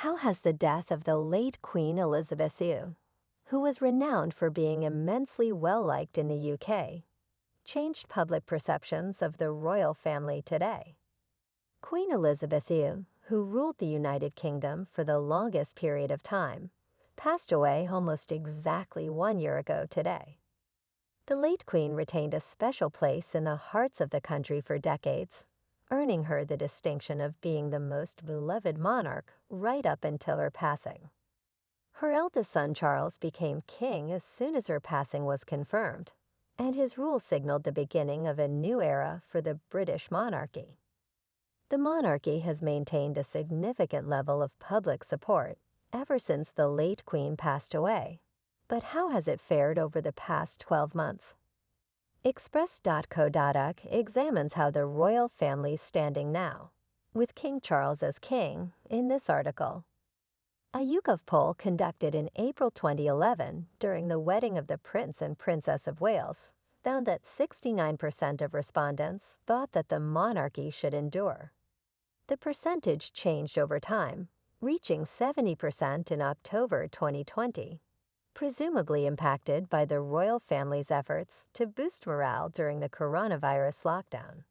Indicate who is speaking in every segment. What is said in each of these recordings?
Speaker 1: How has the death of the late Queen Elizabeth II, who was renowned for being immensely well-liked in the UK, changed public perceptions of the royal family today? Queen Elizabeth II, who ruled the United Kingdom for the longest period of time, passed away almost exactly 1 year ago today. The late Queen retained a special place in the hearts of the country for decades, earning her the distinction of being the most beloved monarch right up until her passing. Her eldest son Charles became king as soon as her passing was confirmed, and his rule signaled the beginning of a new era for the British monarchy. The monarchy has maintained a significant level of public support ever since the late Queen passed away. But how has it fared over the past 12 months? Express.co.uk examines how the royal family's standing now, with King Charles as king, in this article. A YouGov poll conducted in April 2011 during the wedding of the Prince and Princess of Wales found that 69% of respondents thought that the monarchy should endure. The percentage changed over time, reaching 70% in October 2020. Presumably impacted by the royal family's efforts to boost morale during the coronavirus lockdown.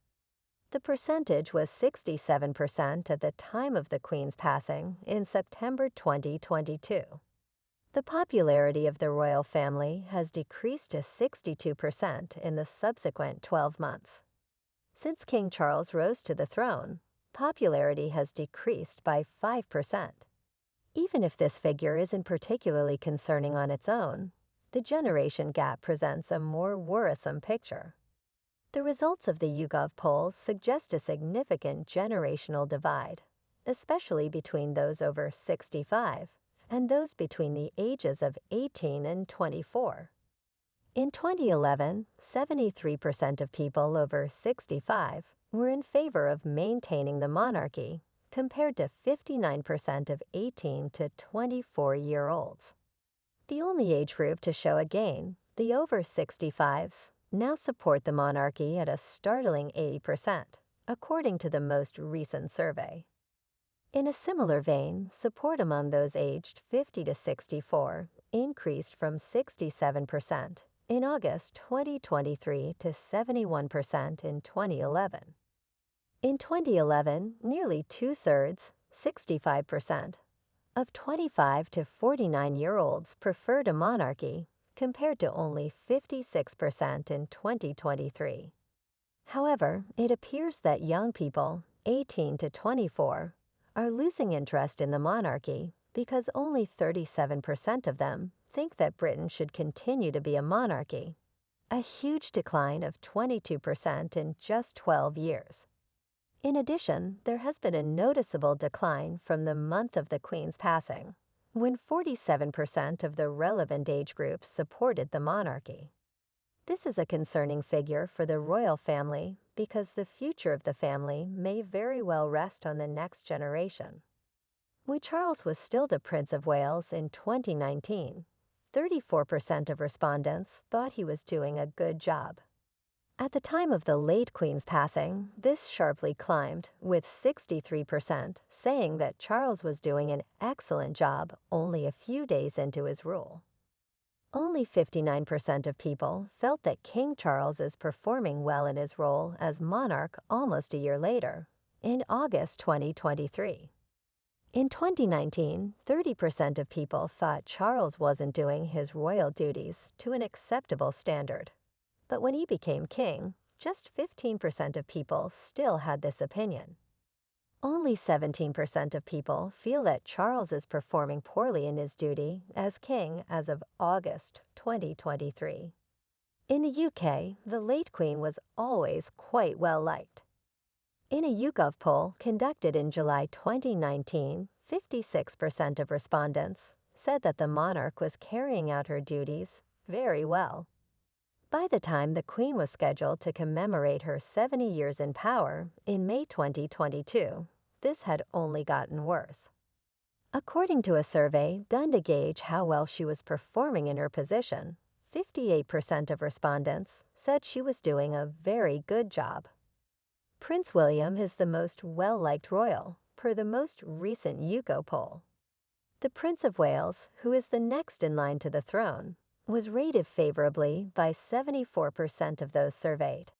Speaker 1: The percentage was 67% at the time of the Queen's passing in September 2022. The popularity of the royal family has decreased to 62% in the subsequent 12 months. Since King Charles rose to the throne, popularity has decreased by 5%. Even if this figure isn't particularly concerning on its own, the generation gap presents a more worrisome picture. The results of the YouGov polls suggest a significant generational divide, especially between those over 65 and those between the ages of 18 and 24. In 2011, 73% of people over 65 were in favor of maintaining the monarchy, compared to 59% of 18 to 24-year-olds. The only age group to show a gain, the over 65s, now support the monarchy at a startling 80%, according to the most recent survey. In a similar vein, support among those aged 50 to 64 increased from 67% in August 2023 to 71% in 2011. In 2011, nearly two-thirds, 65%, of 25 to 49-year-olds preferred a monarchy, compared to only 56% in 2023. However, it appears that young people, 18 to 24, are losing interest in the monarchy because only 37% of them think that Britain should continue to be a monarchy, a huge decline of 22% in just 12 years. In addition, there has been a noticeable decline from the month of the Queen's passing, when 47% of the relevant age groups supported the monarchy. This is a concerning figure for the royal family because the future of the family may very well rest on the next generation. When Charles was still the Prince of Wales in 2019, 34% of respondents thought he was doing a good job. At the time of the late Queen's passing, this sharply climbed, with 63% saying that Charles was doing an excellent job only a few days into his rule. Only 59% of people felt that King Charles is performing well in his role as monarch almost a year later, in August 2023. In 2019, 30% of people thought Charles wasn't doing his royal duties to an acceptable standard. But when he became king, just 15% of people still had this opinion. Only 17% of people feel that Charles is performing poorly in his duty as king as of August 2023. In the UK, the late Queen was always quite well liked. In a YouGov poll conducted in July 2019, 56% of respondents said that the monarch was carrying out her duties very well. By the time the Queen was scheduled to commemorate her 70 years in power in May 2022, this had only gotten worse. According to a survey done to gauge how well she was performing in her position, 58% of respondents said she was doing a very good job. Prince William is the most well-liked royal, per the most recent YouGov poll. The Prince of Wales, who is the next in line to the throne, was rated favorably by 74% of those surveyed.